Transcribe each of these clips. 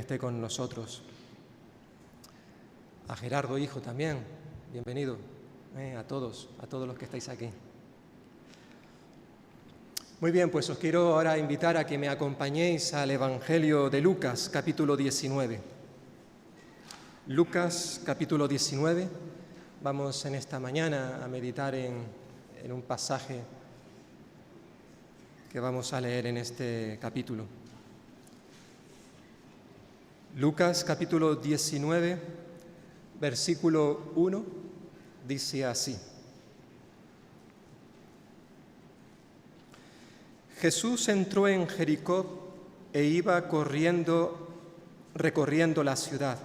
esté con nosotros. A Gerardo, hijo, también, bienvenido a todos los que estáis aquí. Muy bien, pues os quiero ahora invitar a que me acompañéis al Evangelio de Lucas, capítulo 19. Lucas, capítulo 19. Vamos en esta mañana a meditar en un pasaje que vamos a leer en este capítulo. Lucas, capítulo 19, versículo 1, dice así. Jesús entró en Jericó e iba recorriendo la ciudad.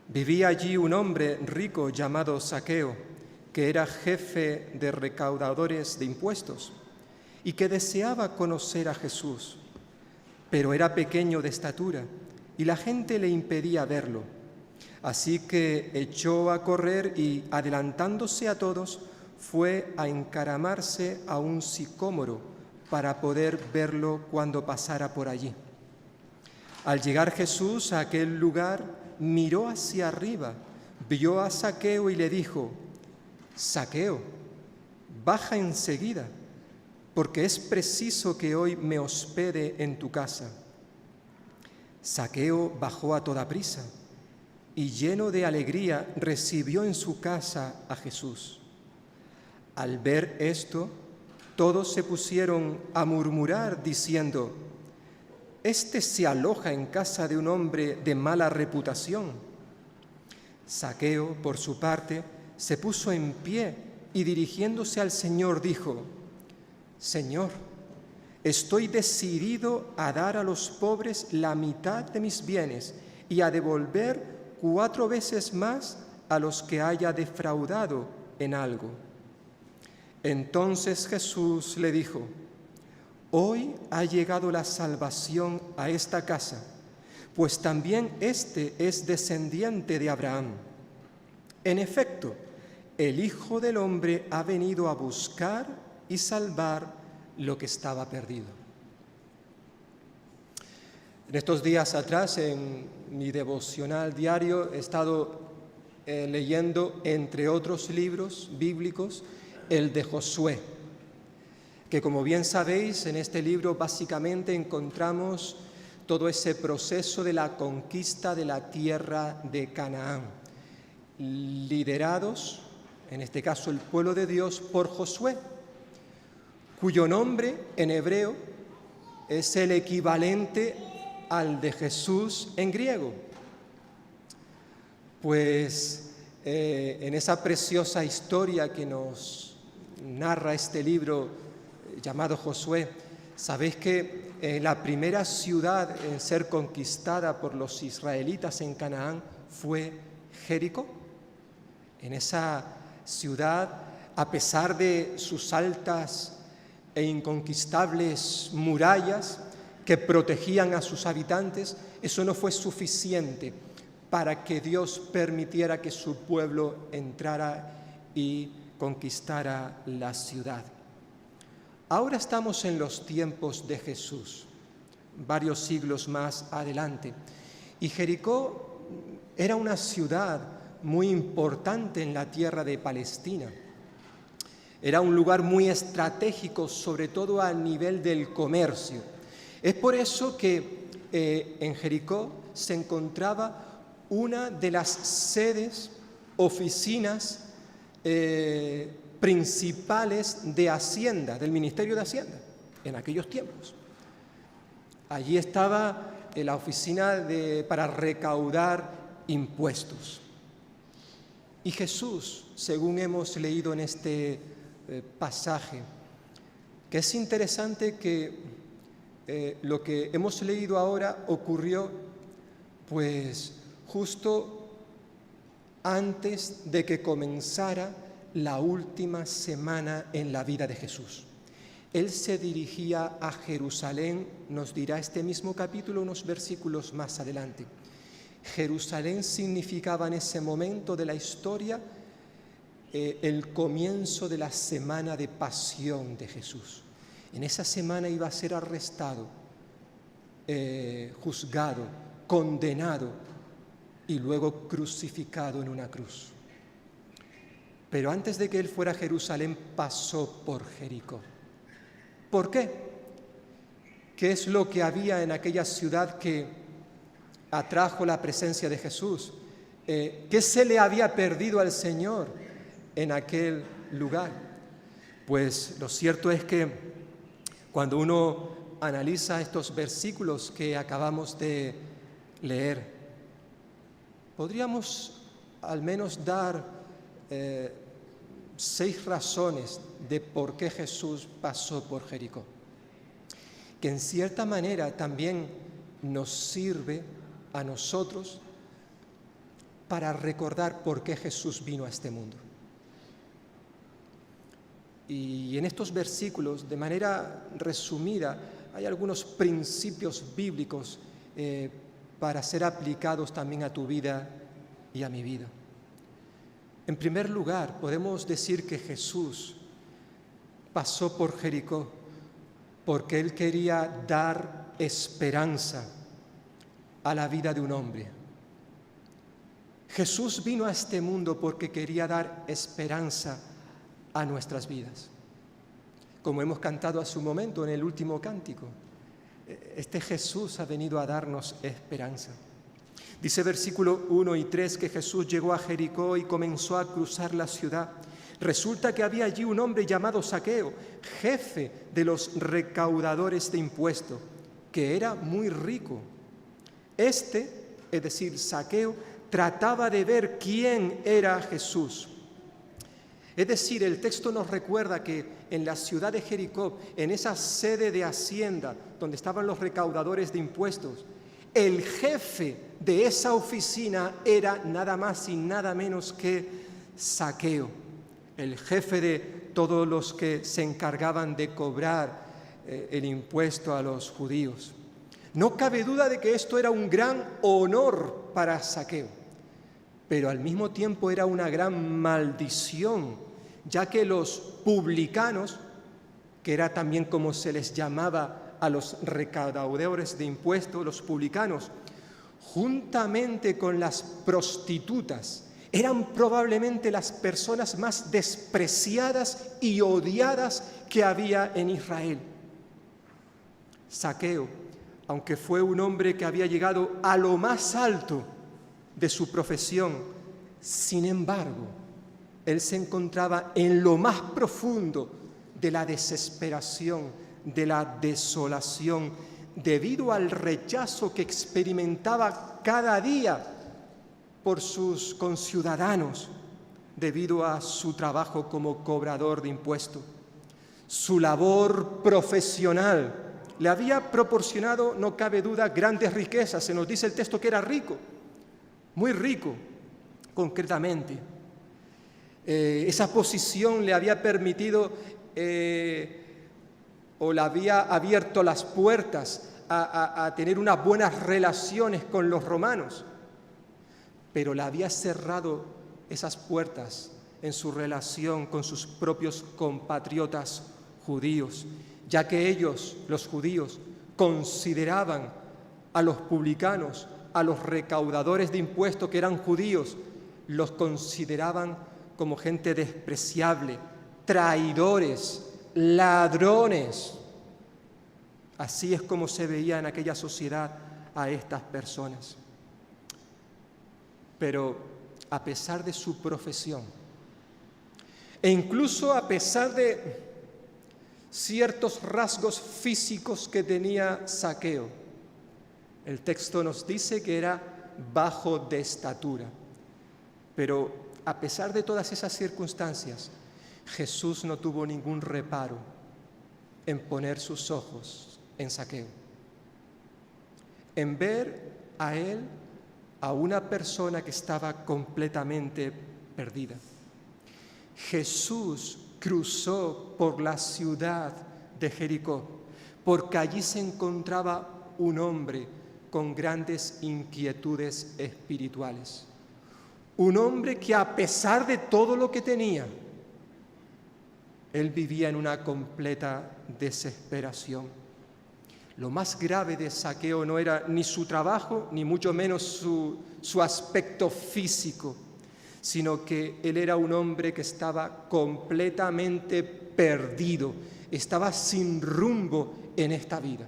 Vivía allí un hombre rico llamado Zaqueo, que era jefe de recaudadores de impuestos y que deseaba conocer a Jesús, pero era pequeño de estatura y la gente le impedía verlo. Así que echó a correr y, adelantándose a todos, fue a encaramarse a un sicómoro para poder verlo cuando pasara por allí. Al llegar Jesús a aquel lugar, miró hacia arriba, vio a Zaqueo y le dijo: Zaqueo, baja enseguida, porque es preciso que hoy me hospede en tu casa. Zaqueo bajó a toda prisa y, lleno de alegría, recibió en su casa a Jesús. Al ver esto, todos se pusieron a murmurar diciendo: «Este se aloja en casa de un hombre de mala reputación». Zaqueo, por su parte, se puso en pie y, dirigiéndose al Señor, dijo: «Señor, estoy decidido a dar a los pobres la mitad de mis bienes y a devolver 4 veces más a los que haya defraudado en algo». Entonces Jesús le dijo: «Hoy ha llegado la salvación a esta casa, pues también éste es descendiente de Abraham. En efecto, el Hijo del Hombre ha venido a buscar y salvar lo que estaba perdido». En estos días atrás, en mi devocional diario, he estado leyendo, entre otros libros bíblicos, el de Josué, que, como bien sabéis, en este libro básicamente encontramos todo ese proceso de la conquista de la tierra de Canaán, liderados, en este caso el pueblo de Dios, por Josué, cuyo nombre en hebreo es el equivalente al de Jesús en griego. Pues en esa preciosa historia que nos narra este libro llamado Josué, sabéis que la primera ciudad en ser conquistada por los israelitas en Canaán fue Jericó. En esa ciudad, a pesar de sus altas e inconquistables murallas que protegían a sus habitantes, eso no fue suficiente para que Dios permitiera que su pueblo entrara y conquistara la ciudad. Ahora estamos en los tiempos de Jesús, varios siglos más adelante, y Jericó era una ciudad muy importante en la tierra de Palestina. Era un lugar muy estratégico, sobre todo a nivel del comercio. Es por eso que en Jericó se encontraba una de las sedes, oficinas principales de Hacienda, del Ministerio de Hacienda, en aquellos tiempos. Allí estaba la oficina para recaudar impuestos. Y Jesús, según hemos leído en este pasaje, que es interesante que lo que hemos leído ahora ocurrió pues justo antes de que comenzara la última semana en la vida de Jesús. Él se dirigía a Jerusalén, nos dirá este mismo capítulo unos versículos más adelante. Jerusalén significaba en ese momento de la historia el comienzo de la semana de pasión de Jesús. En esa semana iba a ser arrestado, juzgado, condenado y luego crucificado en una cruz. Pero antes de que él fuera a Jerusalén, pasó por Jericó. ¿Por qué? ¿Qué es lo que había en aquella ciudad que atrajo la presencia de Jesús? ¿Qué se le había perdido al Señor en aquel lugar? Pues lo cierto es que cuando uno analiza estos versículos que acabamos de leer, podríamos al menos dar 6 razones de por qué Jesús pasó por Jericó, que en cierta manera también nos sirve a nosotros para recordar por qué Jesús vino a este mundo. Y en estos versículos, de manera resumida, hay algunos principios bíblicos para ser aplicados también a tu vida y a mi vida. En primer lugar, podemos decir que Jesús pasó por Jericó porque Él quería dar esperanza a la vida de un hombre. Jesús vino a este mundo porque quería dar esperanza a nuestras vidas. Como hemos cantado hace un momento en el último cántico, este Jesús ha venido a darnos esperanza. Dice versículo 1 y 3 que Jesús llegó a Jericó y comenzó a cruzar la ciudad. Resulta que había allí un hombre llamado Zaqueo, jefe de los recaudadores de impuestos, que era muy rico. Es decir, Zaqueo, trataba de ver quién era Jesús. Es decir, el texto nos recuerda que en la ciudad de Jericó, en esa sede de hacienda donde estaban los recaudadores de impuestos, el jefe de esa oficina era nada más y nada menos que Zaqueo, el jefe de todos los que se encargaban de cobrar el impuesto a los judíos. No cabe duda de que esto era un gran honor para Zaqueo, pero al mismo tiempo era una gran maldición, ya que los publicanos, que era también como se les llamaba a los recaudadores de impuestos, los publicanos, juntamente con las prostitutas, eran probablemente las personas más despreciadas y odiadas que había en Israel. Zaqueo, aunque fue un hombre que había llegado a lo más alto de su profesión, sin embargo, él se encontraba en lo más profundo de la desesperación, de la desolación, debido al rechazo que experimentaba cada día por sus conciudadanos, debido a su trabajo como cobrador de impuestos. Su labor profesional le había proporcionado, no cabe duda, grandes riquezas. Se nos dice el texto que era rico, muy rico, concretamente. Esa posición le había permitido o le había abierto las puertas a tener unas buenas relaciones con los romanos, pero le había cerrado esas puertas en su relación con sus propios compatriotas judíos, ya que ellos, los judíos, consideraban a los publicanos, a los recaudadores de impuestos que eran judíos, los consideraban como gente despreciable, traidores, ladrones. Así es como se veía en aquella sociedad a estas personas. Pero a pesar de su profesión, e incluso a pesar de ciertos rasgos físicos que tenía Zaqueo, el texto nos dice que era bajo de estatura. Pero a pesar de todas esas circunstancias, Jesús no tuvo ningún reparo en poner sus ojos en Zaqueo, en ver a él, a una persona que estaba completamente perdida. Jesús cruzó por la ciudad de Jericó, porque allí se encontraba un hombre con grandes inquietudes espirituales. Un hombre que a pesar de todo lo que tenía, él vivía en una completa desesperación. Lo más grave de Zaqueo no era ni su trabajo, ni mucho menos su aspecto físico, sino que él era un hombre que estaba completamente perdido, estaba sin rumbo en esta vida.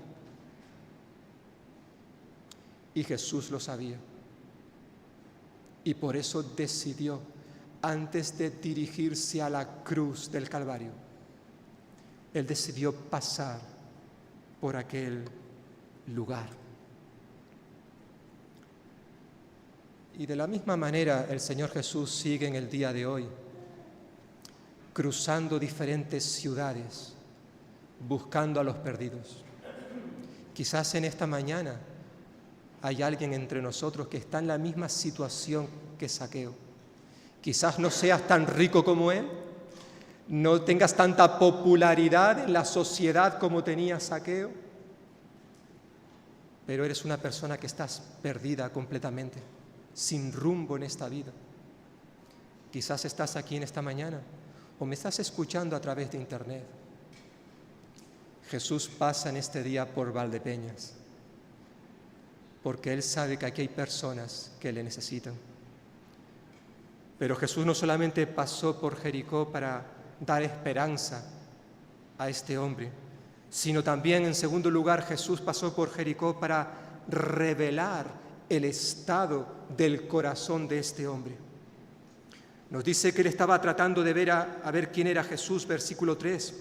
Y Jesús lo sabía. Y por eso decidió, antes de dirigirse a la cruz del Calvario, él decidió pasar por aquel lugar. Y de la misma manera el Señor Jesús sigue en el día de hoy, cruzando diferentes ciudades, buscando a los perdidos. Quizás en esta mañana hay alguien entre nosotros que está en la misma situación que Zaqueo. Quizás no seas tan rico como él, no tengas tanta popularidad en la sociedad como tenía Zaqueo, pero eres una persona que estás perdida completamente, sin rumbo en esta vida. Quizás estás aquí en esta mañana o me estás escuchando a través de internet. Jesús pasa en este día por Valdepeñas, porque Él sabe que aquí hay personas que le necesitan. Pero Jesús no solamente pasó por Jericó para dar esperanza a este hombre, sino también, en segundo lugar, Jesús pasó por Jericó para revelar el estado del corazón de este hombre. Nos dice que él estaba tratando de ver a ver quién era Jesús, versículo 3,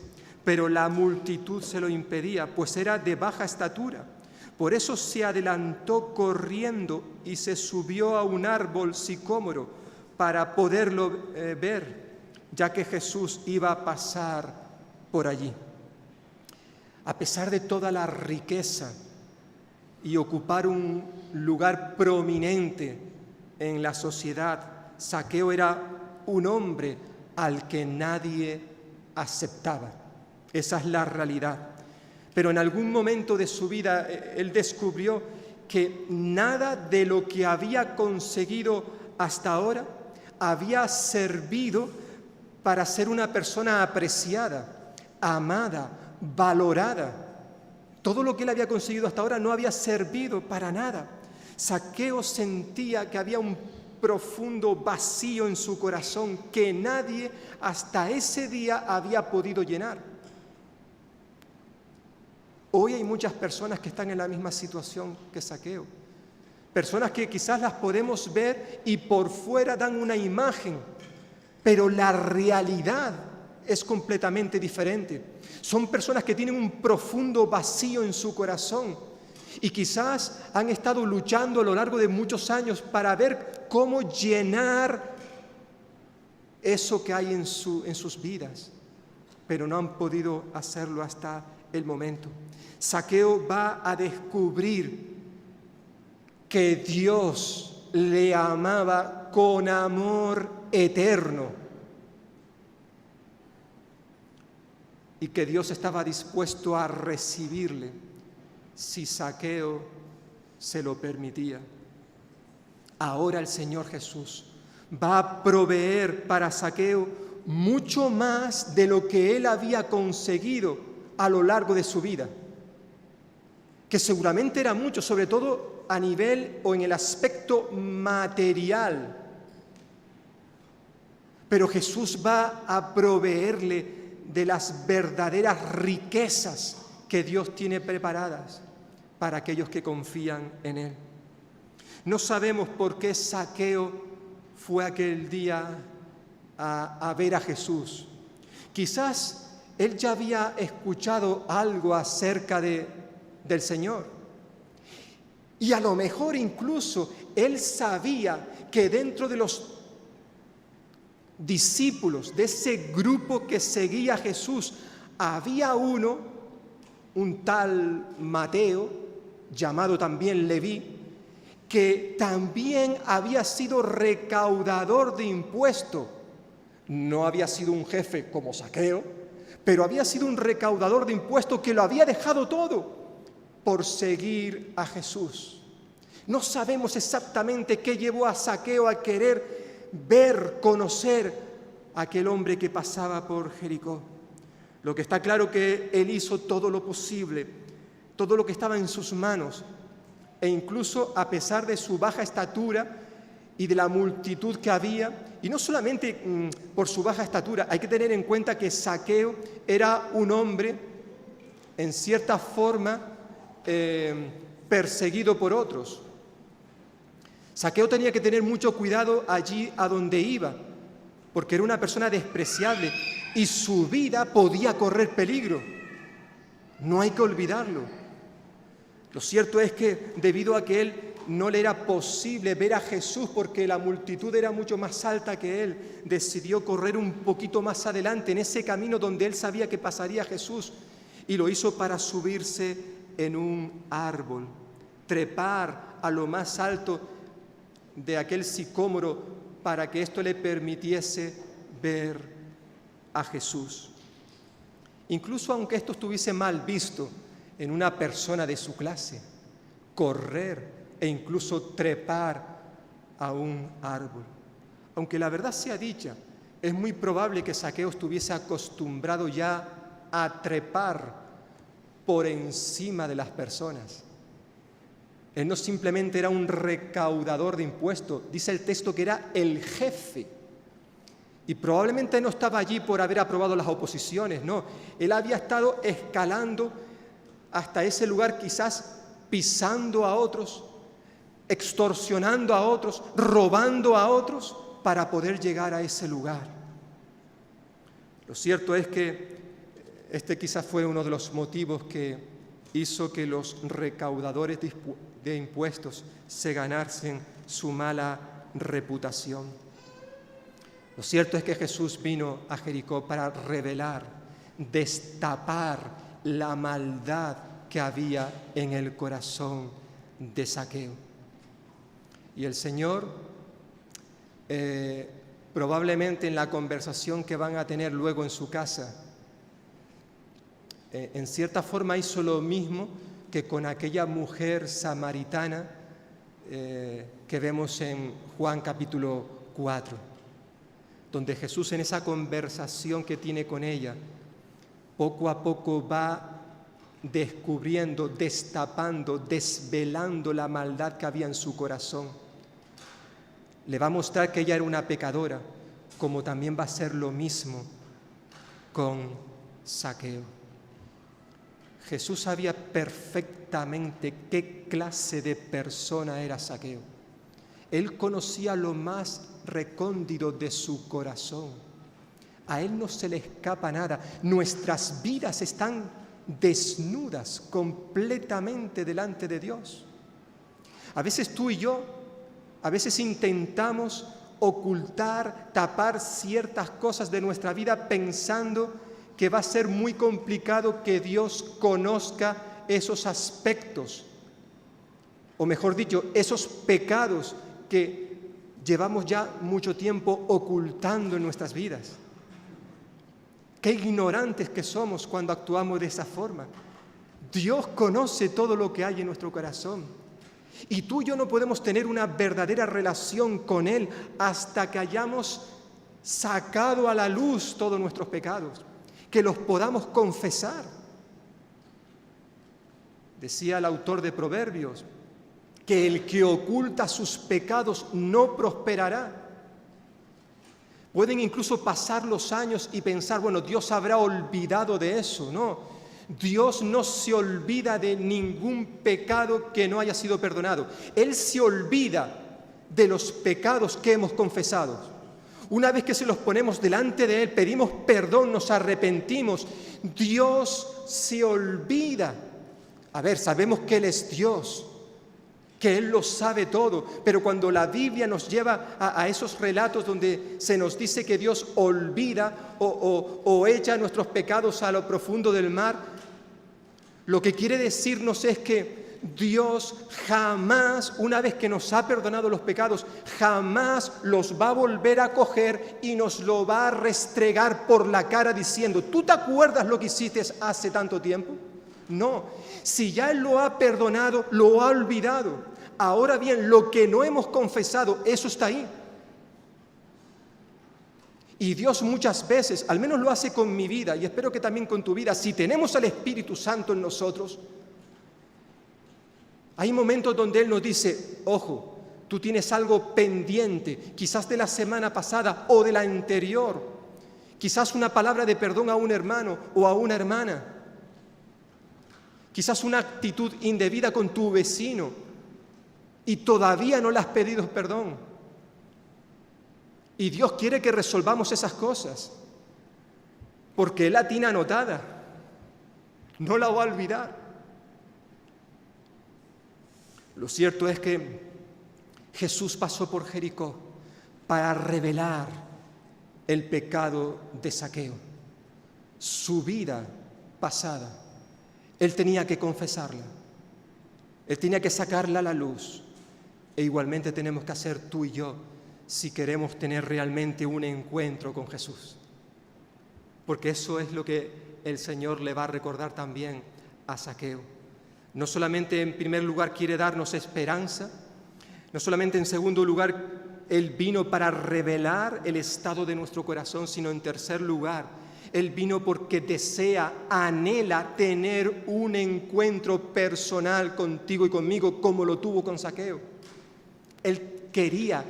pero la multitud se lo impedía, pues era de baja estatura. Por eso se adelantó corriendo y se subió a un árbol sicómoro para poderlo ver, ya que Jesús iba a pasar por allí. A pesar de toda la riqueza y ocupar un lugar prominente en la sociedad, Zaqueo era un hombre al que nadie aceptaba. Esa es la realidad. Pero en algún momento de su vida él descubrió que nada de lo que había conseguido hasta ahora había servido para ser una persona apreciada, amada, valorada. Todo lo que él había conseguido hasta ahora no había servido para nada. Zaqueo sentía que había un profundo vacío en su corazón que nadie hasta ese día había podido llenar. Hoy hay muchas personas que están en la misma situación que Zaqueo. Personas que quizás las podemos ver y por fuera dan una imagen, pero la realidad es completamente diferente. Son personas que tienen un profundo vacío en su corazón y quizás han estado luchando a lo largo de muchos años para ver cómo llenar eso que hay en sus vidas, pero no han podido hacerlo hasta el momento. Zaqueo va a descubrir que Dios le amaba con amor eterno y que Dios estaba dispuesto a recibirle si Zaqueo se lo permitía. Ahora el Señor Jesús va a proveer para Zaqueo mucho más de lo que él había conseguido a lo largo de su vida, que seguramente era mucho, sobre todo a nivel o en el aspecto material. Pero Jesús va a proveerle de las verdaderas riquezas que Dios tiene preparadas para aquellos que confían en Él. No sabemos por qué Zaqueo fue aquel día a ver a Jesús. Quizás él ya había escuchado algo acerca del Señor. Y a lo mejor incluso él sabía que dentro de los discípulos, de ese grupo que seguía a Jesús, había un tal Mateo, llamado también Leví, que también había sido recaudador de impuestos. No había sido un jefe como Zaqueo, pero había sido un recaudador de impuestos que lo había dejado todo por seguir a Jesús. No sabemos exactamente qué llevó a Zaqueo a querer ver, conocer a aquel hombre que pasaba por Jericó. Lo que está claro que él hizo todo lo posible todo lo que estaba en sus manos, e incluso a pesar de su baja estatura y de la multitud que había, y no solamente por su baja estatura, hay que tener en cuenta que Zaqueo era un hombre, en cierta forma, perseguido por otros. Zaqueo tenía que tener mucho cuidado allí a donde iba, porque era una persona despreciable y su vida podía correr peligro. No hay que olvidarlo. Lo cierto es que debido a que él no le era posible ver a Jesús porque la multitud era mucho más alta que él, decidió correr un poquito más adelante en ese camino donde él sabía que pasaría Jesús, y lo hizo para subirse en un árbol, trepar a lo más alto de aquel sicómoro para que esto le permitiese ver a Jesús. Incluso aunque esto estuviese mal visto en una persona de su clase, correr e incluso trepar a un árbol. Aunque la verdad sea dicha, es muy probable que Zaqueo estuviese acostumbrado ya a trepar por encima de las personas. Él no simplemente era un recaudador de impuestos, dice el texto que era el jefe. Y probablemente no estaba allí por haber aprobado las oposiciones, no. Él había estado escalando hasta ese lugar, quizás pisando a otros, extorsionando a otros, robando a otros para poder llegar a ese lugar. Lo cierto es que este quizás fue uno de los motivos que hizo que los recaudadores de impuestos se ganasen su mala reputación. Lo cierto es que Jesús vino a Jericó para revelar, destapar la maldad que había en el corazón de Zaqueo. Y el Señor, probablemente en la conversación que van a tener luego en su casa, en cierta forma hizo lo mismo que con aquella mujer samaritana que vemos en Juan capítulo 4, donde Jesús en esa conversación que tiene con ella, poco a poco va descubriendo, destapando, desvelando la maldad que había en su corazón. Le va a mostrar que ella era una pecadora, como también va a ser lo mismo con Zaqueo. Jesús sabía perfectamente qué clase de persona era Zaqueo. Él conocía lo más recóndito de su corazón. A Él no se le escapa nada. Nuestras vidas están desnudas completamente delante de Dios. A veces tú y yo, a veces intentamos ocultar, tapar ciertas cosas de nuestra vida pensando que va a ser muy complicado que Dios conozca esos aspectos, o mejor dicho, esos pecados que llevamos ya mucho tiempo ocultando en nuestras vidas. Qué ignorantes que somos cuando actuamos de esa forma. Dios conoce todo lo que hay en nuestro corazón. Y tú y yo no podemos tener una verdadera relación con Él hasta que hayamos sacado a la luz todos nuestros pecados, que los podamos confesar. Decía el autor de Proverbios que el que oculta sus pecados no prosperará. Pueden incluso pasar los años y pensar, bueno, Dios habrá olvidado de eso. No, Dios no se olvida de ningún pecado que no haya sido perdonado. Él se olvida de los pecados que hemos confesado. Una vez que se los ponemos delante de Él, pedimos perdón, nos arrepentimos, Dios se olvida. A ver, sabemos que Él es Dios, que Él lo sabe todo, pero cuando la Biblia nos lleva a esos relatos donde se nos dice que Dios olvida o echa nuestros pecados a lo profundo del mar, lo que quiere decirnos es que Dios jamás, una vez que nos ha perdonado los pecados, jamás los va a volver a coger y nos lo va a restregar por la cara diciendo, ¿tú te acuerdas lo que hiciste hace tanto tiempo? No, si ya Él lo ha perdonado, lo ha olvidado. Ahora bien, lo que no hemos confesado, eso está ahí. Y Dios muchas veces, al menos lo hace con mi vida y espero que también con tu vida, si tenemos al Espíritu Santo en nosotros, Hay momentos donde Él nos dice, ojo, tú tienes algo pendiente, quizás de la semana pasada o de la anterior, quizás una palabra de perdón a un hermano o a una hermana, quizás una actitud indebida con tu vecino y todavía no le has pedido perdón. Y Dios quiere que resolvamos esas cosas, porque Él la tiene anotada, no la va a olvidar. Lo cierto es que Jesús pasó por Jericó para revelar el pecado de Zaqueo, su vida pasada. Él tenía que confesarla, Él tenía que sacarla a la luz, e igualmente tenemos que hacer tú y yo si queremos tener realmente un encuentro con Jesús. Porque eso es lo que el Señor le va a recordar también a Zaqueo. No solamente en primer lugar quiere darnos esperanza, no solamente en segundo lugar Él vino para revelar el estado de nuestro corazón, sino en tercer lugar, Él vino porque desea, anhela tener un encuentro personal contigo y conmigo como lo tuvo con Zaqueo. Él quería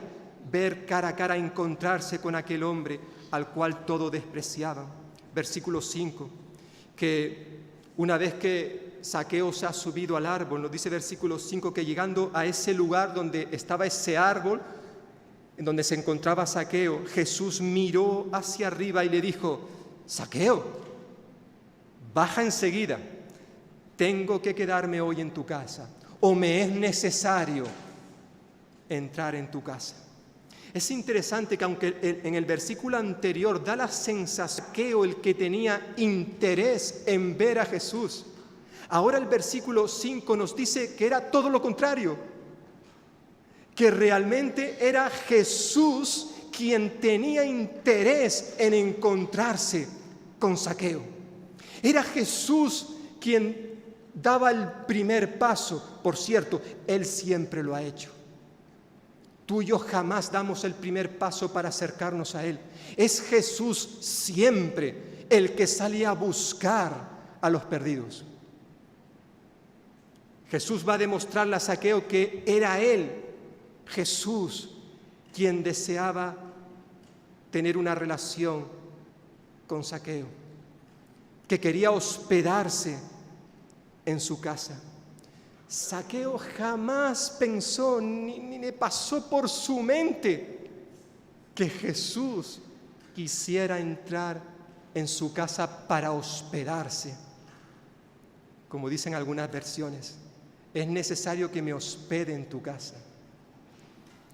ver cara a cara, encontrarse con aquel hombre al cual todos despreciaban. Versículo 5, que una vez que Zaqueo se ha subido al árbol, nos dice versículo 5 que llegando a ese lugar donde estaba ese árbol, en donde se encontraba Zaqueo, Jesús miró hacia arriba y le dijo, Zaqueo, baja enseguida, tengo que quedarme hoy en tu casa, o me es necesario entrar en tu casa. Es interesante que aunque en el versículo anterior da la sensación que el que tenía interés en ver a Jesús, ahora el versículo 5 nos dice que era todo lo contrario, que realmente era Jesús quien tenía interés en encontrarse con Zaqueo. Era Jesús quien daba el primer paso. Por cierto, Él siempre lo ha hecho. Tú y yo jamás damos el primer paso para acercarnos a Él. Es Jesús siempre el que sale a buscar a los perdidos. Jesús va a demostrarle a Zaqueo que era Él, Jesús, quien deseaba tener una relación con Zaqueo, que quería hospedarse en su casa. Zaqueo jamás pensó, ni le pasó por su mente que Jesús quisiera entrar en su casa para hospedarse. Como dicen algunas versiones, es necesario que me hospede en tu casa.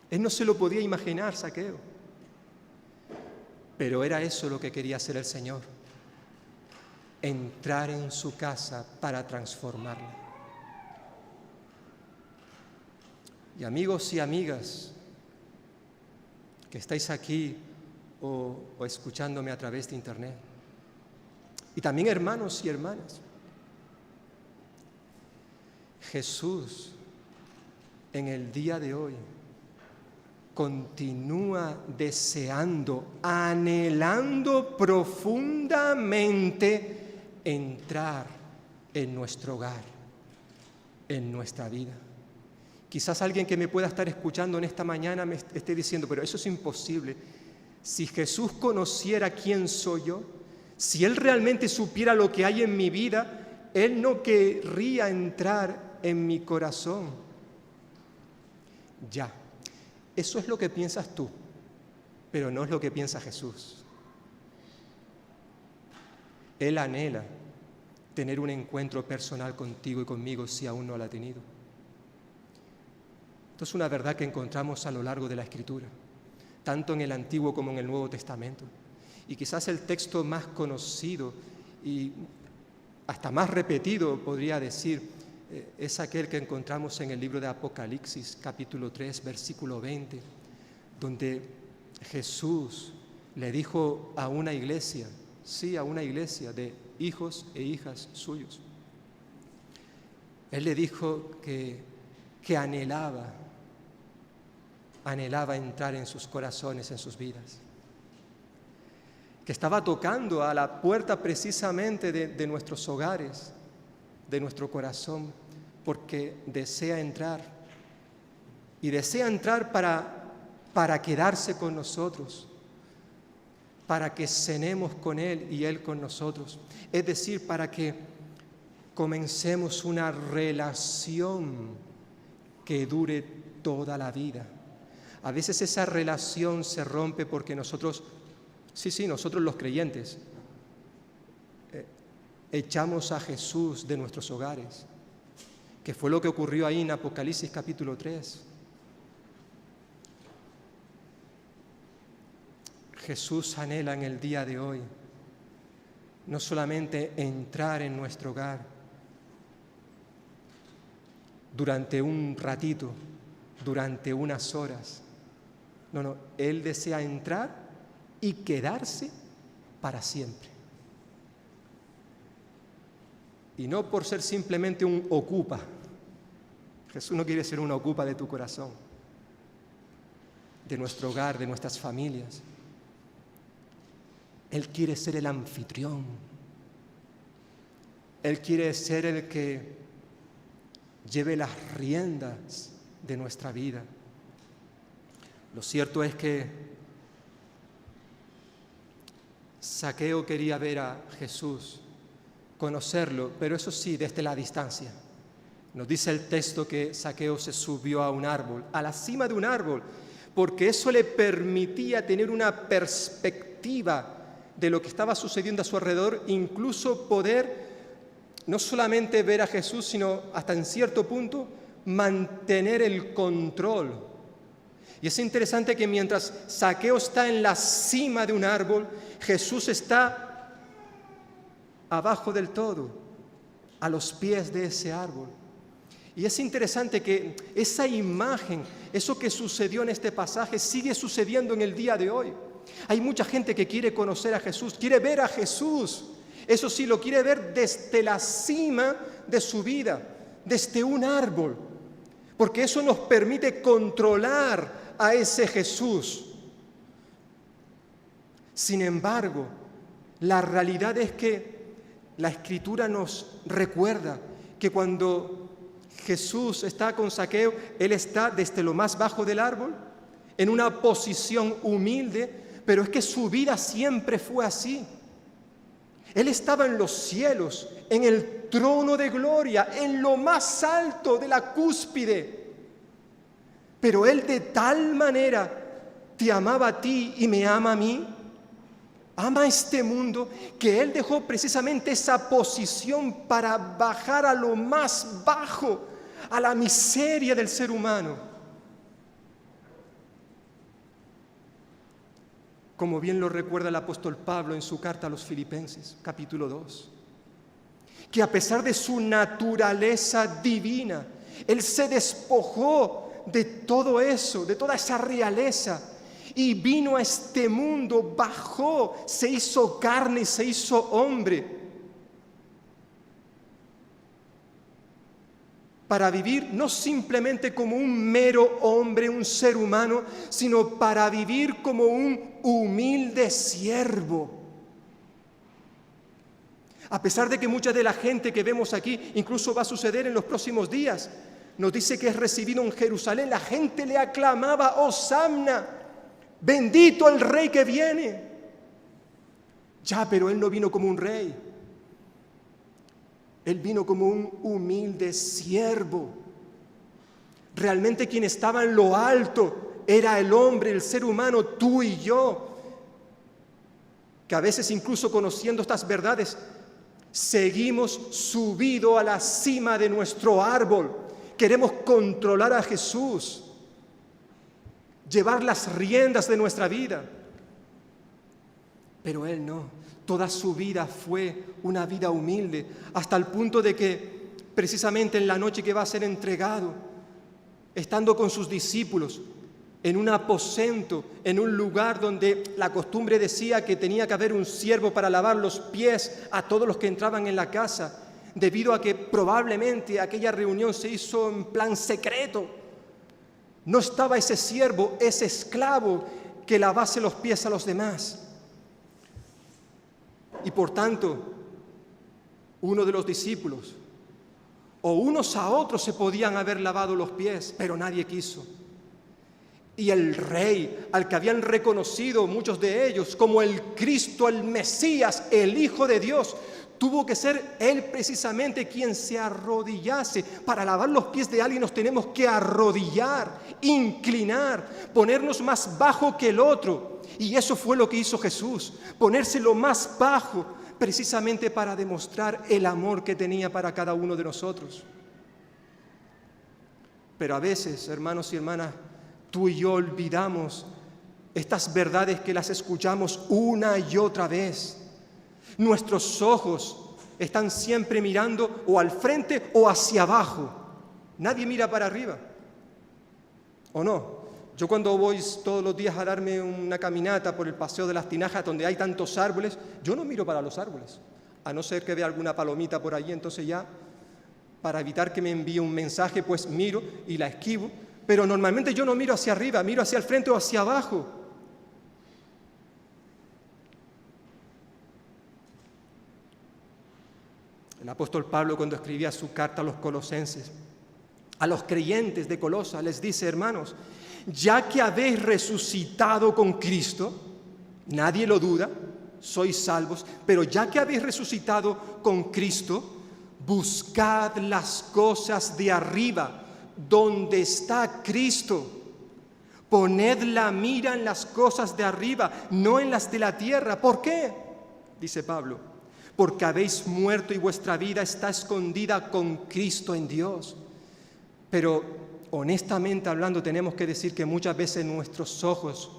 Él no se lo podía imaginar, Zaqueo, pero era eso lo que quería hacer el Señor, entrar en su casa para transformarla. Y amigos y amigas que estáis aquí o escuchándome a través de internet, y también hermanos y hermanas, Jesús en el día de hoy continúa deseando, anhelando profundamente entrar en nuestro hogar, en nuestra vida. Quizás alguien que me pueda estar escuchando en esta mañana me esté diciendo, pero eso es imposible. Si Jesús conociera quién soy yo, si Él realmente supiera lo que hay en mi vida, Él no querría entrar en mi corazón. Ya, eso es lo que piensas tú, pero no es lo que piensa Jesús. Él anhela tener un encuentro personal contigo y conmigo si aún no lo ha tenido. Esto es una verdad que encontramos a lo largo de la Escritura, tanto en el Antiguo como en el Nuevo Testamento. Y quizás el texto más conocido y hasta más repetido, podría decir, es aquel que encontramos en el libro de Apocalipsis, capítulo 3, versículo 20, donde Jesús le dijo a una iglesia, sí, a una iglesia de hijos e hijas suyos. Él le dijo que anhelaba entrar en sus corazones, en sus vidas, que estaba tocando a la puerta precisamente de nuestros hogares, de nuestro corazón, porque desea entrar. Y desea entrar para quedarse con nosotros, para que cenemos con Él y Él con nosotros. Es decir, para que comencemos una relación que dure toda la vida. A veces esa relación se rompe porque nosotros los creyentes, echamos a Jesús de nuestros hogares, que fue lo que ocurrió ahí en Apocalipsis capítulo 3. Jesús anhela en el día de hoy no solamente entrar en nuestro hogar durante un ratito, durante unas horas. No, Él desea entrar y quedarse para siempre. Y no por ser simplemente un ocupa. Jesús no quiere ser un ocupa de tu corazón, de nuestro hogar, de nuestras familias. Él quiere ser el anfitrión. Él quiere ser el que lleve las riendas de nuestra vida. Lo cierto es que Zaqueo quería ver a Jesús, conocerlo, pero eso sí, desde la distancia. Nos dice el texto que Zaqueo se subió a un árbol, a la cima de un árbol, porque eso le permitía tener una perspectiva de lo que estaba sucediendo a su alrededor, incluso poder no solamente ver a Jesús, sino hasta en cierto punto mantener el control. Y es interesante que mientras Zaqueo está en la cima de un árbol, Jesús está abajo del todo, a los pies de ese árbol. Y es interesante que esa imagen, eso que sucedió en este pasaje, sigue sucediendo en el día de hoy. Hay mucha gente que quiere conocer a Jesús, quiere ver a Jesús. Eso sí, lo quiere ver desde la cima de su vida, desde un árbol, porque eso nos permite controlar a ese Jesús. Sin embargo, la realidad es que la Escritura nos recuerda que cuando Jesús está con Zaqueo, Él está desde lo más bajo del árbol, en una posición humilde, pero es que su vida siempre fue así. Él estaba en los cielos, en el trono de gloria, en lo más alto de la cúspide. Pero Él de tal manera te amaba a ti y me ama a mí, ama a este mundo, que Él dejó precisamente esa posición para bajar a lo más bajo, a la miseria del ser humano. Como bien lo recuerda el apóstol Pablo en su carta a los Filipenses, capítulo 2, que a pesar de su naturaleza divina, Él se despojó de todo eso, de toda esa realeza, y vino a este mundo, bajó, se hizo carne y se hizo hombre, para vivir no simplemente como un mero hombre, un ser humano, sino para vivir como un humilde siervo. A pesar de que mucha de la gente que vemos aquí, incluso va a suceder en los próximos días, nos dice que es recibido en Jerusalén, la gente le aclamaba, Hosanna, bendito el rey que viene. Ya, pero Él no vino como un rey. Él vino como un humilde siervo. Realmente quien estaba en lo alto era el hombre, el ser humano, tú y yo, que a veces incluso conociendo estas verdades, seguimos subido a la cima de nuestro árbol. Queremos controlar a Jesús, llevar las riendas de nuestra vida. Pero Él no. Toda su vida fue una vida humilde, hasta el punto de que precisamente en la noche que va a ser entregado, estando con sus discípulos en un aposento, en un lugar donde la costumbre decía que tenía que haber un siervo para lavar los pies a todos los que entraban en la casa, debido a que probablemente aquella reunión se hizo en plan secreto. No estaba ese siervo, ese esclavo que lavase los pies a los demás. Y por tanto, uno de los discípulos, o unos a otros se podían haber lavado los pies, pero nadie quiso. Y el rey, al que habían reconocido muchos de ellos como el Cristo, el Mesías, el Hijo de Dios, tuvo que ser Él precisamente quien se arrodillase. Para lavar los pies de alguien nos tenemos que arrodillar, inclinar, ponernos más bajo que el otro. Y eso fue lo que hizo Jesús, ponerse lo más bajo, precisamente para demostrar el amor que tenía para cada uno de nosotros. Pero a veces, hermanos y hermanas, tú y yo olvidamos estas verdades que las escuchamos una y otra vez. Nuestros ojos están siempre mirando o al frente o hacia abajo. Nadie mira para arriba. ¿O no? Yo cuando voy todos los días a darme una caminata por el Paseo de las Tinajas, donde hay tantos árboles, yo no miro para los árboles. A no ser que vea alguna palomita por allí, entonces ya, para evitar que me envíe un mensaje, pues miro y la esquivo. Pero normalmente yo no miro hacia arriba, miro hacia el frente o hacia abajo. El apóstol Pablo, cuando escribía su carta a los colosenses, a los creyentes de Colosa, les dice: hermanos, ya que habéis resucitado con Cristo, nadie lo duda, sois salvos, pero ya que habéis resucitado con Cristo, buscad las cosas de arriba, donde está Cristo. Poned la mira en las cosas de arriba, no en las de la tierra. ¿Por qué? Dice Pablo: porque habéis muerto y vuestra vida está escondida con Cristo en Dios. Pero honestamente hablando, tenemos que decir que muchas veces nuestros ojos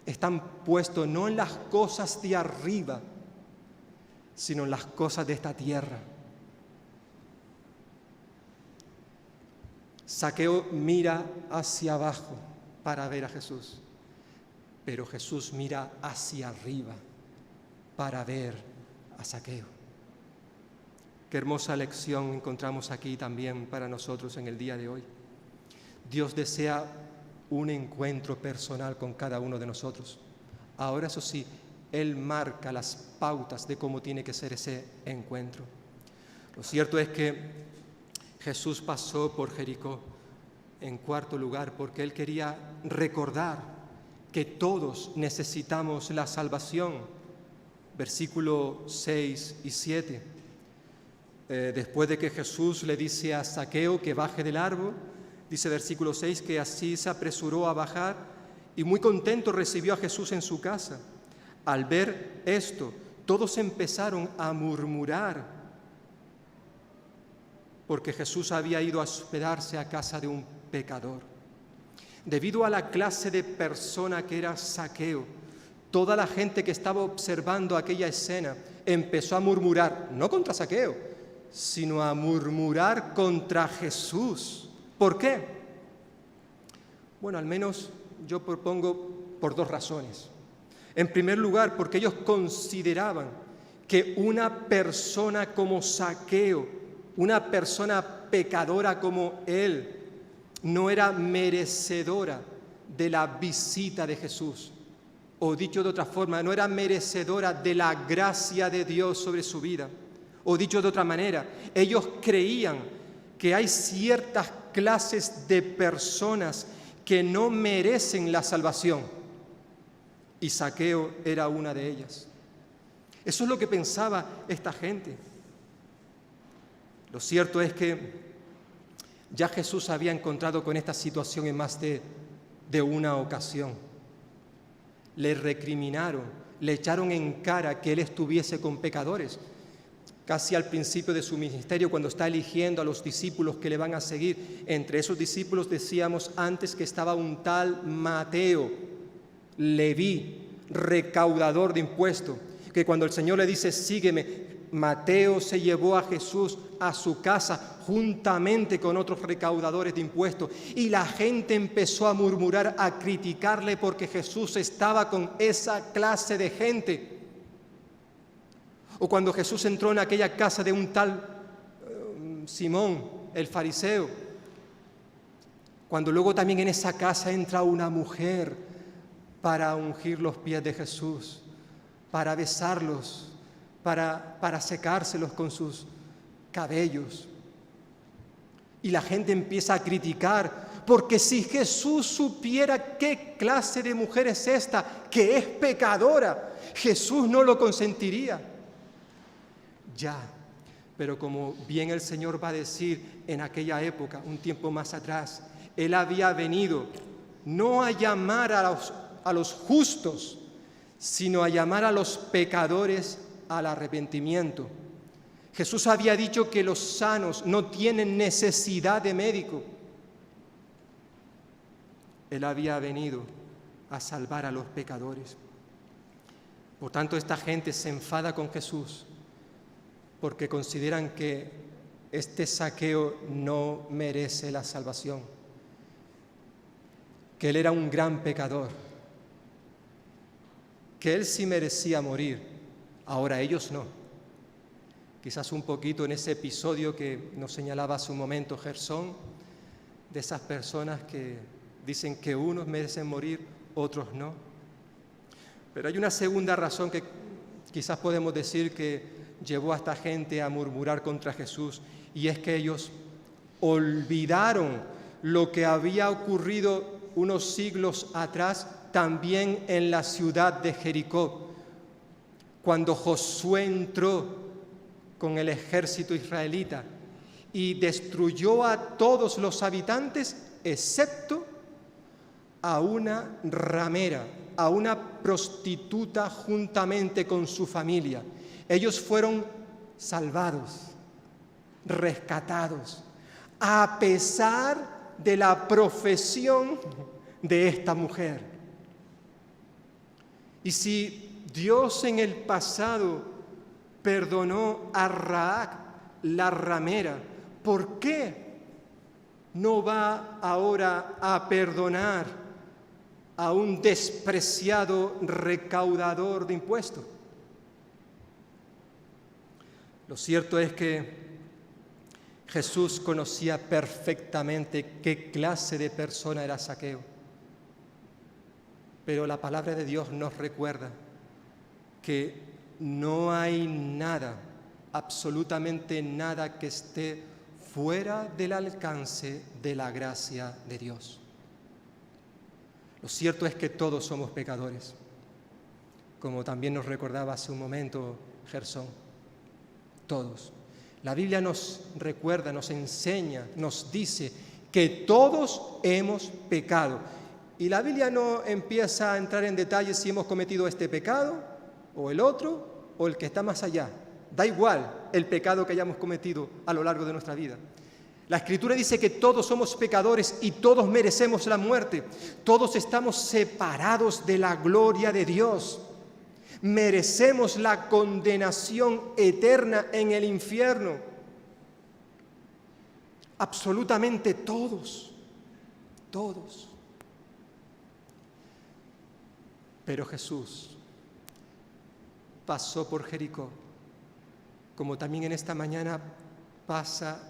están puestos no en las cosas de arriba, sino en las cosas de esta tierra. Zaqueo mira hacia abajo para ver a Jesús, pero Jesús mira hacia arriba para ver a Zaqueo. Qué hermosa lección encontramos aquí también para nosotros en el día de hoy. Dios desea un encuentro personal con cada uno de nosotros. Ahora, eso sí, Él marca las pautas de cómo tiene que ser ese encuentro. Lo cierto es que Jesús pasó por Jericó en cuarto lugar porque Él quería recordar que todos necesitamos la salvación. Versículo 6 y 7. Después de que Jesús le dice a Zaqueo que baje del árbol, dice versículo 6 que así se apresuró a bajar y muy contento recibió a Jesús en su casa. Al ver esto, todos empezaron a murmurar porque Jesús había ido a hospedarse a casa de un pecador. Debido a la clase de persona que era Zaqueo, toda la gente que estaba observando aquella escena empezó a murmurar, no contra Zaqueo, sino a murmurar contra Jesús. ¿Por qué? Bueno, al menos yo propongo por dos razones. En primer lugar, porque ellos consideraban que una persona como Zaqueo, una persona pecadora como él, no era merecedora de la visita de Jesús. O dicho de otra forma, no era merecedora de la gracia de Dios sobre su vida. O dicho de otra manera, ellos creían que hay ciertas clases de personas que no merecen la salvación. Y Zaqueo era una de ellas. Eso es lo que pensaba esta gente. Lo cierto es que ya Jesús había encontrado con esta situación en más de una ocasión. Le recriminaron, le echaron en cara que Él estuviese con pecadores. Casi al principio de su ministerio, cuando está eligiendo a los discípulos que le van a seguir, entre esos discípulos decíamos antes que estaba un tal Mateo, Leví, recaudador de impuestos, que cuando el Señor le dice, sígueme, Mateo se llevó a Jesús a su casa juntamente con otros recaudadores de impuestos y la gente empezó a murmurar, a criticarle porque Jesús estaba con esa clase de gente. O cuando Jesús entró en aquella casa de un tal Simón, el fariseo, cuando luego también en esa casa entra una mujer para ungir los pies de Jesús, para besarlos, para secárselos con sus cabellos. Y la gente empieza a criticar, porque si Jesús supiera qué clase de mujer es esta, que es pecadora, Jesús no lo consentiría. Ya, pero como bien el Señor va a decir en aquella época, un tiempo más atrás, Él había venido no a llamar a los justos, sino a llamar a los pecadores al arrepentimiento. Jesús había dicho que los sanos no tienen necesidad de médico. Él había venido a salvar a los pecadores. Por tanto, esta gente se enfada con Jesús porque consideran que este Zaqueo no merece la salvación, que él era un gran pecador, que él sí merecía morir, ahora ellos no. Quizás un poquito en ese episodio que nos señalaba hace un momento Gersón, de esas personas que dicen que unos merecen morir, otros no. Pero hay una segunda razón que quizás podemos decir que llevó a esta gente a murmurar contra Jesús, y es que ellos olvidaron lo que había ocurrido unos siglos atrás también en la ciudad de Jericó, cuando Josué entró con el ejército israelita y destruyó a todos los habitantes excepto a una ramera, a una prostituta juntamente con su familia. Ellos fueron salvados, rescatados, a pesar de la profesión de esta mujer. Y si Dios en el pasado perdonó a Rahab, la ramera, ¿por qué no va ahora a perdonar a un despreciado recaudador de impuestos? Lo cierto es que Jesús conocía perfectamente qué clase de persona era Zaqueo, pero la palabra de Dios nos recuerda que no hay nada, absolutamente nada que esté fuera del alcance de la gracia de Dios. Lo cierto es que todos somos pecadores, como también nos recordaba hace un momento Gersón. Todos. La Biblia nos recuerda, nos enseña, nos dice que todos hemos pecado. Y la Biblia no empieza a entrar en detalles si hemos cometido este pecado o el otro o el que está más allá. Da igual el pecado que hayamos cometido a lo largo de nuestra vida. La Escritura dice que todos somos pecadores y todos merecemos la muerte. Todos estamos separados de la gloria de Dios. Merecemos la condenación eterna en el infierno. Absolutamente todos, todos. Pero Jesús pasó por Jericó, como también en esta mañana pasa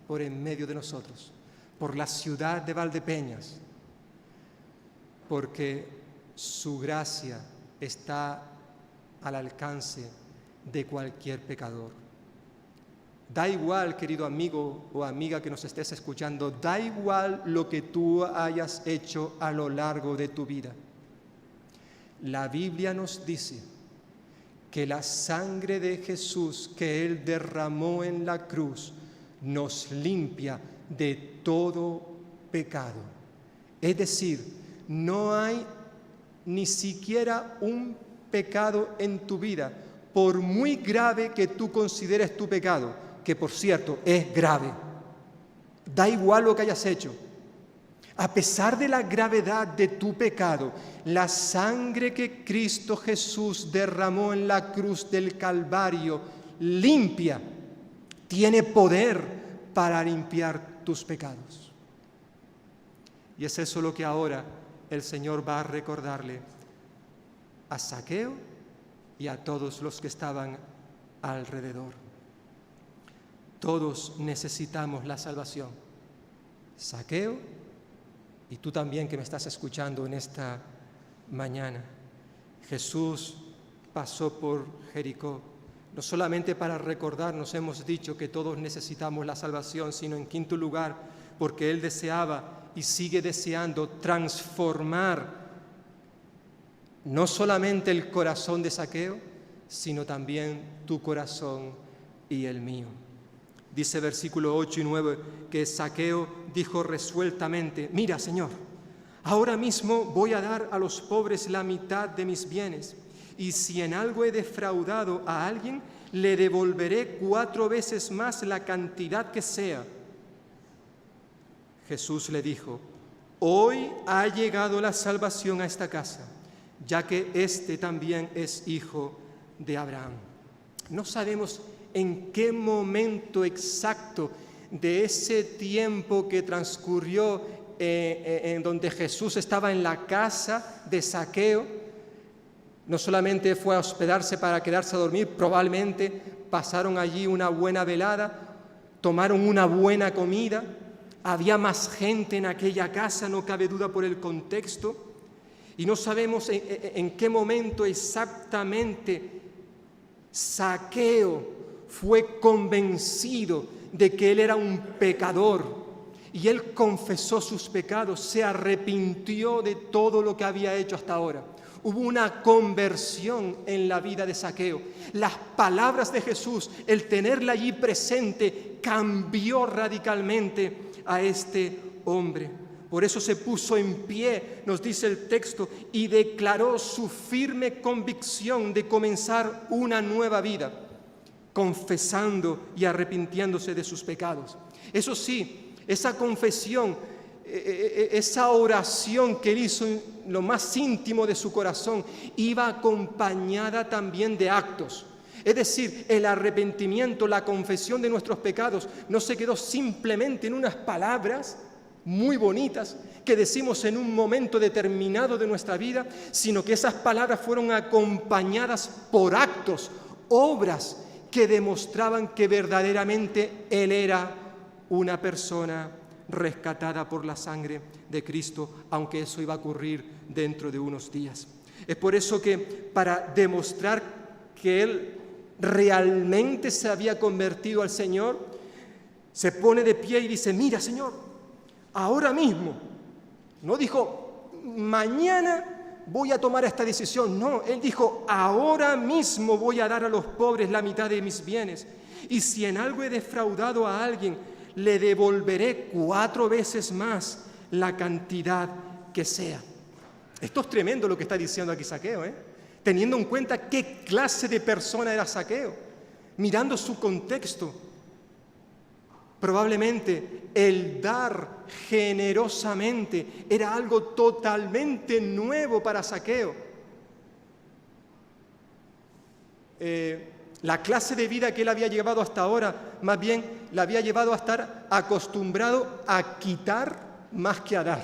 por en medio de nosotros, por la ciudad de Valdepeñas, porque su gracia está al alcance de cualquier pecador. Da igual, querido amigo o amiga que nos estés escuchando, da igual lo que tú hayas hecho a lo largo de tu vida. La Biblia nos dice que la sangre de Jesús que Él derramó en la cruz nos limpia de todo pecado. Es decir, no hay ni siquiera un pecado en tu vida, por muy grave que tú consideres tu pecado, que por cierto es grave, da igual lo que hayas hecho, a pesar de la gravedad de tu pecado, la sangre que Cristo Jesús derramó en la cruz del Calvario limpia, tiene poder para limpiar tus pecados. Y es eso lo que ahora el Señor va a recordarle a Zaqueo y a todos los que estaban alrededor. Todos necesitamos la salvación. Zaqueo, y tú también que me estás escuchando en esta mañana. Jesús pasó por Jericó, no solamente para recordarnos, hemos dicho que todos necesitamos la salvación, sino en quinto lugar, porque Él deseaba y sigue deseando transformar no solamente el corazón de Zaqueo, sino también tu corazón y el mío. Dice versículo 8 y 9 que Zaqueo dijo resueltamente: mira, Señor, ahora mismo voy a dar a los pobres la mitad de mis bienes, y si en algo he defraudado a alguien, le devolveré 4 veces más la cantidad que sea. Jesús le dijo: hoy ha llegado la salvación a esta casa, ya que este también es hijo de Abraham. No sabemos en qué momento exacto de ese tiempo que transcurrió en donde Jesús estaba en la casa de Zaqueo, no solamente fue a hospedarse para quedarse a dormir, probablemente pasaron allí una buena velada, tomaron una buena comida, había más gente en aquella casa, no cabe duda por el contexto, y no sabemos en qué momento exactamente Zaqueo fue convencido de que él era un pecador y él confesó sus pecados, se arrepintió de todo lo que había hecho hasta ahora. Hubo una conversión en la vida de Zaqueo. Las palabras de Jesús, el tenerla allí presente, cambió radicalmente a este hombre. Por eso se puso en pie, nos dice el texto, y declaró su firme convicción de comenzar una nueva vida, confesando y arrepintiéndose de sus pecados. Eso sí, esa confesión, esa oración que él hizo en lo más íntimo de su corazón, iba acompañada también de actos. Es decir, el arrepentimiento, la confesión de nuestros pecados no se quedó simplemente en unas palabras muy bonitas que decimos en un momento determinado de nuestra vida, sino que esas palabras fueron acompañadas por actos, obras que demostraban que verdaderamente él era una persona rescatada por la sangre de Cristo, aunque eso iba a ocurrir dentro de unos días. Es por eso que para demostrar que él realmente se había convertido al Señor, se pone de pie y dice: mira, Señor, ahora mismo, no dijo mañana voy a tomar esta decisión, no, él dijo: ahora mismo voy a dar a los pobres la mitad de mis bienes, y si en algo he defraudado a alguien, le devolveré 4 veces más la cantidad que sea. Esto es tremendo lo que está diciendo aquí Zaqueo, teniendo en cuenta qué clase de persona era Zaqueo, mirando su contexto. Probablemente el dar generosamente era algo totalmente nuevo para Zaqueo. La clase de vida que él había llevado hasta ahora, más bien, la había llevado a estar acostumbrado a quitar más que a dar.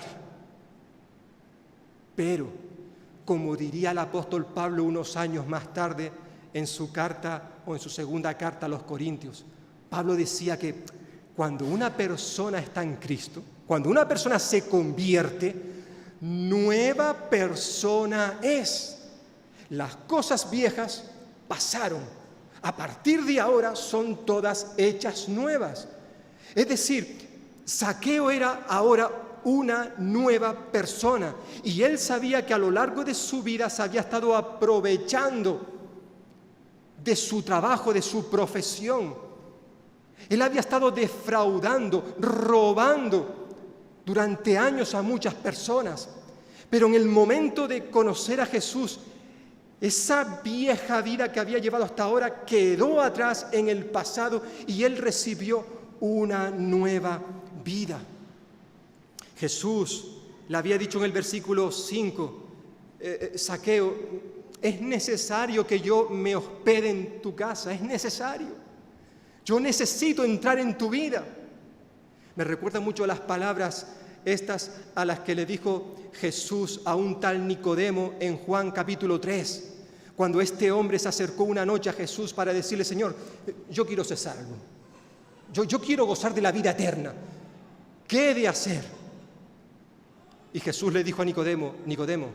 Pero, como diría el apóstol Pablo unos años más tarde en su carta o en su segunda carta a los Corintios, Pablo decía que cuando una persona está en Cristo, cuando una persona se convierte, nueva persona es. Las cosas viejas pasaron. A partir de ahora son todas hechas nuevas. Es decir, Zaqueo era ahora una nueva persona y él sabía que a lo largo de su vida se había estado aprovechando de su trabajo, de su profesión. Él había estado defraudando, robando durante años a muchas personas, pero en el momento de conocer a Jesús, esa vieja vida que había llevado hasta ahora quedó atrás en el pasado y él recibió una nueva vida. Jesús le había dicho en el versículo 5, Zaqueo, es necesario que yo me hospede en tu casa, es necesario. Yo necesito entrar en tu vida. Me recuerda mucho las palabras estas a las que le dijo Jesús a un tal Nicodemo en Juan capítulo 3, cuando este hombre se acercó una noche a Jesús para decirle: Señor, yo quiero ser salvo, yo quiero gozar de la vida eterna, ¿qué he de hacer? Y Jesús le dijo a Nicodemo: Nicodemo,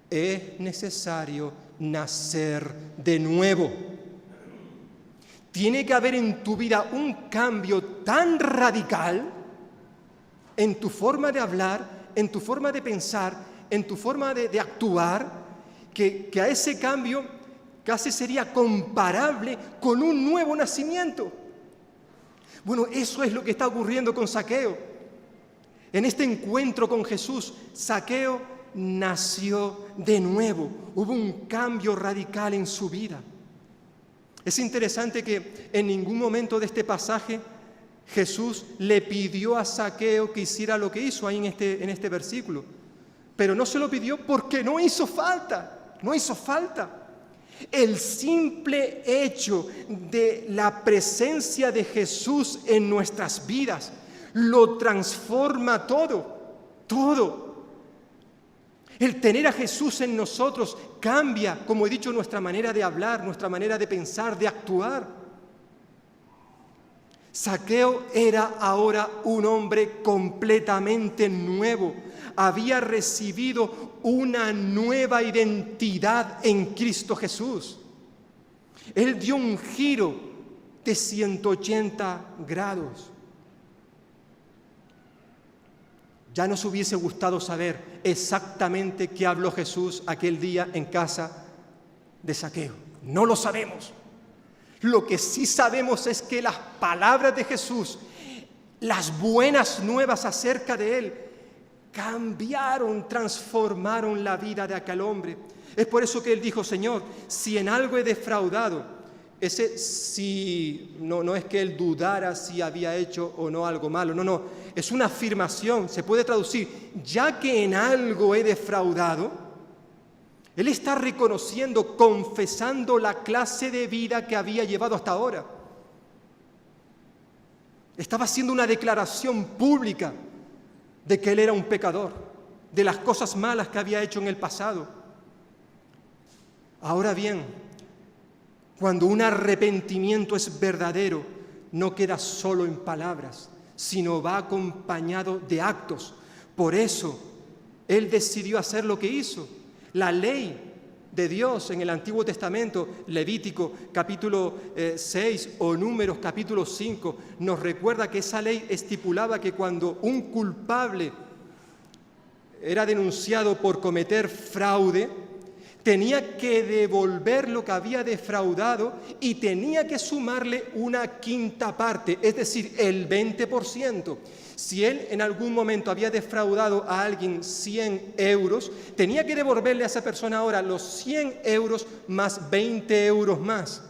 es necesario nacer de nuevo. Tiene que haber en tu vida un cambio tan radical en tu forma de hablar, en tu forma de pensar, en tu forma de actuar, que a ese cambio casi sería comparable con un nuevo nacimiento. Bueno, eso es lo que está ocurriendo con Zaqueo. En este encuentro con Jesús, Zaqueo nació de nuevo. Hubo un cambio radical en su vida. Es interesante que en ningún momento de este pasaje Jesús le pidió a Zaqueo que hiciera lo que hizo ahí en este versículo. Pero no se lo pidió porque no hizo falta. No hizo falta. El simple hecho de la presencia de Jesús en nuestras vidas lo transforma todo. El tener a Jesús en nosotros cambia, como he dicho, nuestra manera de hablar, nuestra manera de pensar, de actuar. Zaqueo era ahora un hombre completamente nuevo. Había recibido una nueva identidad en Cristo Jesús. Él dio un giro de 180 grados. Ya nos hubiese gustado saber exactamente qué habló Jesús aquel día en casa de Zaqueo. No lo sabemos. Lo que sí sabemos es que las palabras de Jesús, las buenas nuevas acerca de Él, cambiaron, transformaron la vida de aquel hombre. Es por eso que Él dijo: Señor, si en algo he defraudado, ese sí, no es que Él dudara si había hecho o no algo malo, no, es una afirmación, se puede traducir: ya que en algo he defraudado. Él está reconociendo, confesando la clase de vida que había llevado hasta ahora. Estaba haciendo una declaración pública de que él era un pecador, de las cosas malas que había hecho en el pasado. Ahora bien, cuando un arrepentimiento es verdadero, no queda solo en palabras, sino va acompañado de actos. Por eso, él decidió hacer lo que hizo. La ley de Dios en el Antiguo Testamento, Levítico capítulo 6 o Números capítulo 5, nos recuerda que esa ley estipulaba que cuando un culpable era denunciado por cometer fraude, tenía que devolver lo que había defraudado y tenía que sumarle una quinta parte, es decir, el 20%. Si él en algún momento había defraudado a alguien 100 euros, tenía que devolverle a esa persona ahora los 100 euros más 20 euros más.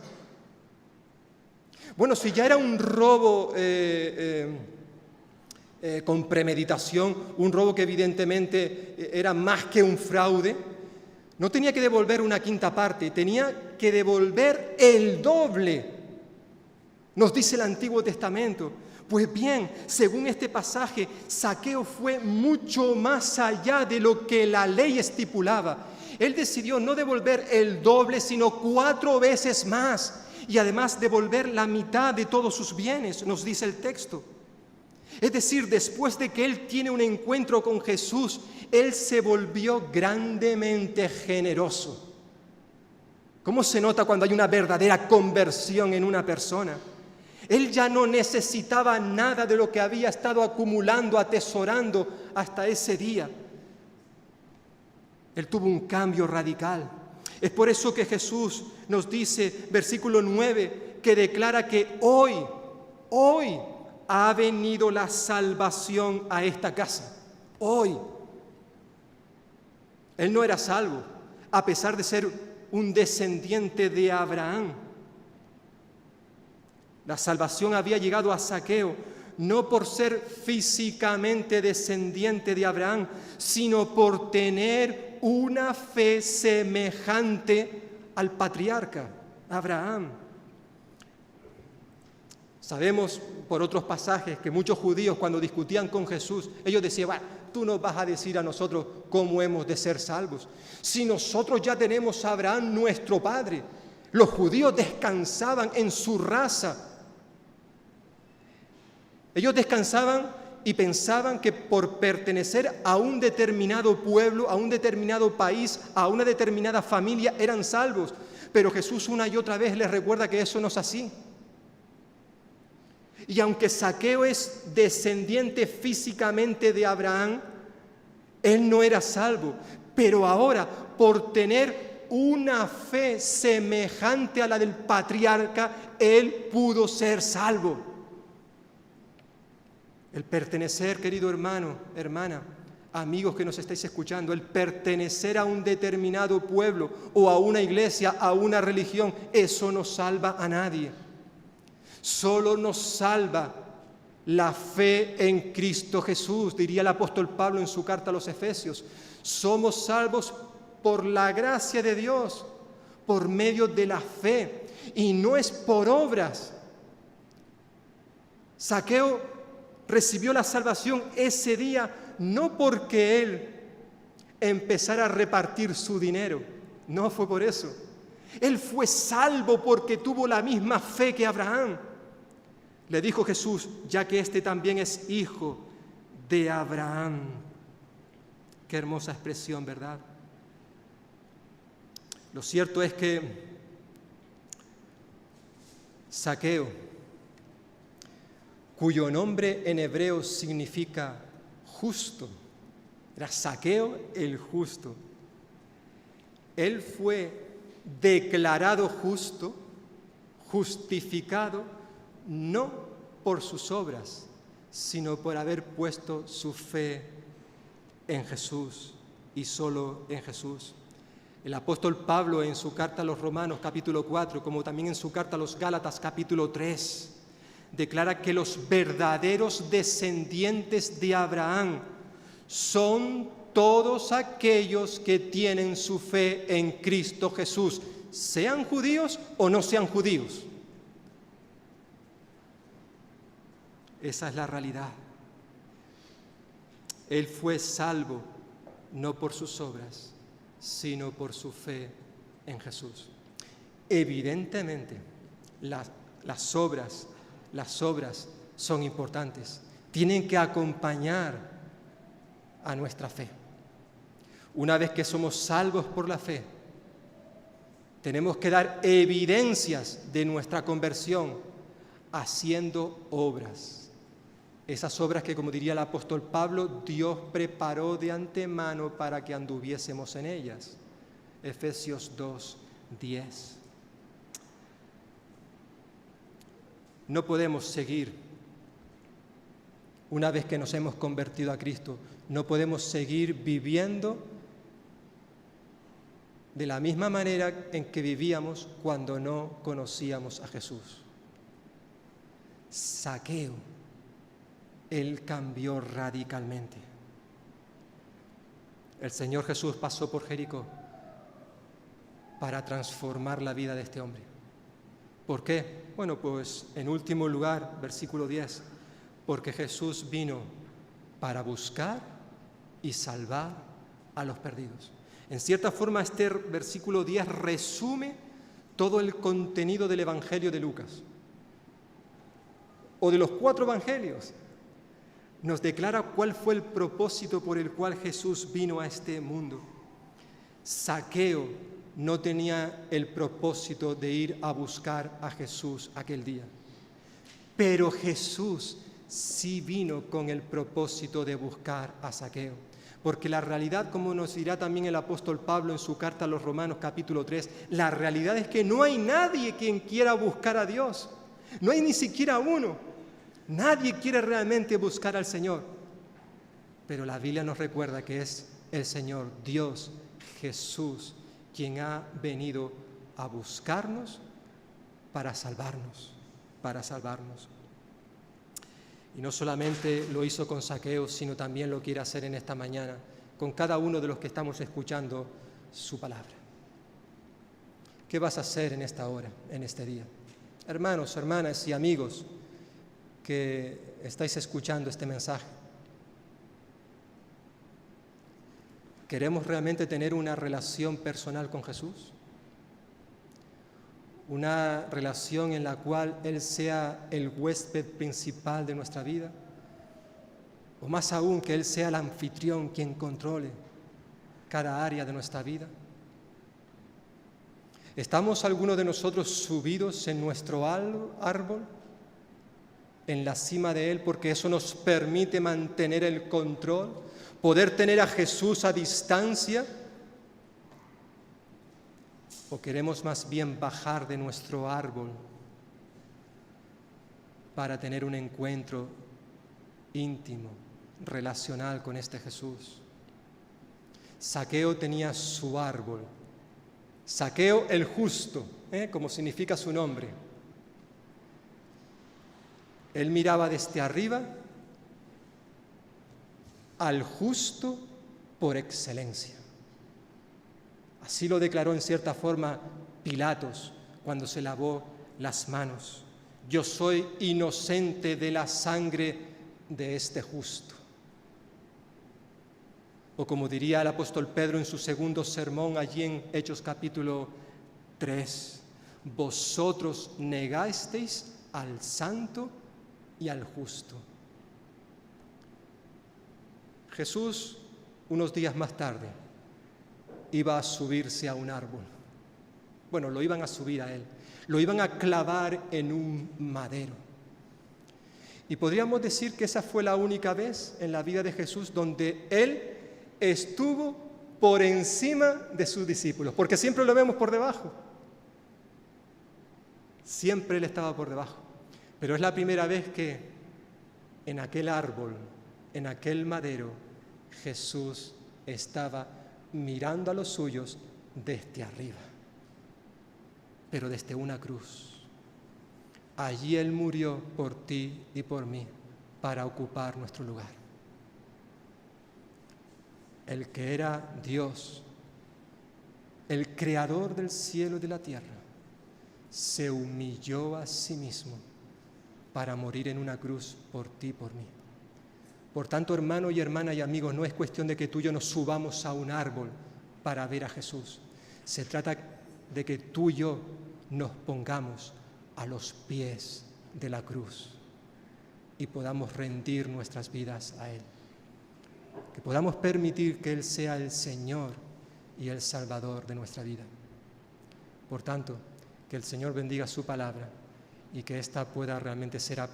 Bueno, si ya era un robo con premeditación, un robo que evidentemente era más que un fraude, no tenía que devolver una quinta parte, tenía que devolver el doble, nos dice el Antiguo Testamento. Pues bien, según este pasaje, Zaqueo fue mucho más allá de lo que la ley estipulaba. Él decidió no devolver el doble, sino 4 veces más, y además devolver la mitad de todos sus bienes, nos dice el texto. Es decir, después de que él tiene un encuentro con Jesús, él se volvió grandemente generoso. ¿Cómo se nota cuando hay una verdadera conversión en una persona? Él ya no necesitaba nada de lo que había estado acumulando, atesorando hasta ese día. Él tuvo un cambio radical. Es por eso que Jesús nos dice, versículo 9, que declara que hoy ha venido la salvación a esta casa. Hoy. Él no era salvo, a pesar de ser un descendiente de Abraham. La salvación había llegado a Zaqueo, no por ser físicamente descendiente de Abraham, sino por tener una fe semejante al patriarca Abraham. Sabemos por otros pasajes que muchos judíos, cuando discutían con Jesús, ellos decían: bueno, tú nos vas a decir a nosotros cómo hemos de ser salvos. Si nosotros ya tenemos a Abraham, nuestro padre. Los judíos descansaban en su raza. Ellos descansaban y pensaban que por pertenecer a un determinado pueblo, a un determinado país, a una determinada familia, eran salvos. Pero Jesús una y otra vez les recuerda que eso no es así. Y aunque Zaqueo es descendiente físicamente de Abraham, él no era salvo. Pero ahora, por tener una fe semejante a la del patriarca, él pudo ser salvo. El pertenecer, querido hermano, hermana, amigos que nos estáis escuchando, el pertenecer a un determinado pueblo o a una iglesia, a una religión, eso no salva a nadie. Solo nos salva la fe en Cristo Jesús, diría el apóstol Pablo en su carta a los Efesios. Somos salvos por la gracia de Dios, por medio de la fe, y no es por obras. Zaqueo recibió la salvación ese día no porque él empezara a repartir su dinero, no fue por eso. Él fue salvo porque tuvo la misma fe que Abraham. Le dijo Jesús, ya que este también es hijo de Abraham. Qué hermosa expresión, ¿verdad? Lo cierto es que Zaqueo, cuyo nombre en hebreo significa justo, era Zaqueo el justo. Él fue declarado justo, justificado, no por sus obras, sino por haber puesto su fe en Jesús y solo en Jesús. El apóstol Pablo en su carta a los Romanos capítulo 4, como también en su carta a los Gálatas capítulo 3, declara que los verdaderos descendientes de Abraham son todos aquellos que tienen su fe en Cristo Jesús, sean judíos o no sean judíos. Esa es la realidad. Él fue salvo no por sus obras, sino por su fe en Jesús. Evidentemente, las obras son importantes, tienen que acompañar a nuestra fe. Una vez que somos salvos por la fe, tenemos que dar evidencias de nuestra conversión haciendo obras. Esas obras que, como diría el apóstol Pablo, Dios preparó de antemano para que anduviésemos en ellas. Efesios 2:10. No podemos seguir, una vez que nos hemos convertido a Cristo, no podemos seguir viviendo de la misma manera en que vivíamos cuando no conocíamos a Jesús. Zaqueo, él cambió radicalmente. El Señor Jesús pasó por Jericó para transformar la vida de este hombre. ¿Por qué? Bueno, pues en último lugar, versículo 10, porque Jesús vino para buscar y salvar a los perdidos. En cierta forma, este versículo 10 resume todo el contenido del Evangelio de Lucas, o de los 4 evangelios. Nos declara cuál fue el propósito por el cual Jesús vino a este mundo. Zaqueo no tenía el propósito de ir a buscar a Jesús aquel día, pero Jesús sí vino con el propósito de buscar a Zaqueo, porque la realidad, como nos dirá también el apóstol Pablo en su carta a los Romanos capítulo 3, la realidad es que no hay nadie quien quiera buscar a Dios, no hay ni siquiera uno. Nadie quiere realmente buscar al Señor, pero la Biblia nos recuerda que es el Señor, Dios, Jesús, quien ha venido a buscarnos para salvarnos. Y no solamente lo hizo con Zaqueo, sino también lo quiere hacer en esta mañana, con cada uno de los que estamos escuchando su palabra. ¿Qué vas a hacer en esta hora, en este día? Hermanos, hermanas y amigos que estáis escuchando este mensaje, ¿queremos realmente tener una relación personal con Jesús? Una relación en la cual Él sea el huésped principal de nuestra vida, o más aún que Él sea el anfitrión quien controle cada área de nuestra vida. ¿Estamos algunos de nosotros subidos en nuestro árbol? en la cima de Él, porque eso nos permite mantener el control, poder tener a Jesús a distancia? ¿O queremos más bien bajar de nuestro árbol para tener un encuentro íntimo, relacional con este Jesús? Zaqueo tenía su árbol. Zaqueo el justo, como significa su nombre. Él miraba desde arriba al justo por excelencia. Así lo declaró en cierta forma Pilatos cuando se lavó las manos. Yo soy inocente de la sangre de este justo. O como diría el apóstol Pedro en su segundo sermón allí en Hechos capítulo 3, vosotros negasteis al santo y al justo. Jesús, unos días más tarde, iba a subirse a un árbol. Bueno, lo iban a subir a él, lo iban a clavar en un madero. Y podríamos decir que esa fue la única vez en la vida de Jesús donde él estuvo por encima de sus discípulos, porque siempre lo vemos por debajo. Siempre él estaba por debajo. Pero es la primera vez que en aquel árbol, en aquel madero, Jesús estaba mirando a los suyos desde arriba, pero desde una cruz. Allí Él murió por ti y por mí para ocupar nuestro lugar. El que era Dios, el creador del cielo y de la tierra, se humilló a sí mismo para morir en una cruz por ti y por mí. Por tanto, hermano y hermana y amigos, no es cuestión de que tú y yo nos subamos a un árbol para ver a Jesús. Se trata de que tú y yo nos pongamos a los pies de la cruz y podamos rendir nuestras vidas a Él. Que podamos permitir que Él sea el Señor y el Salvador de nuestra vida. Por tanto, que el Señor bendiga su palabra y que ésta pueda realmente ser aplicada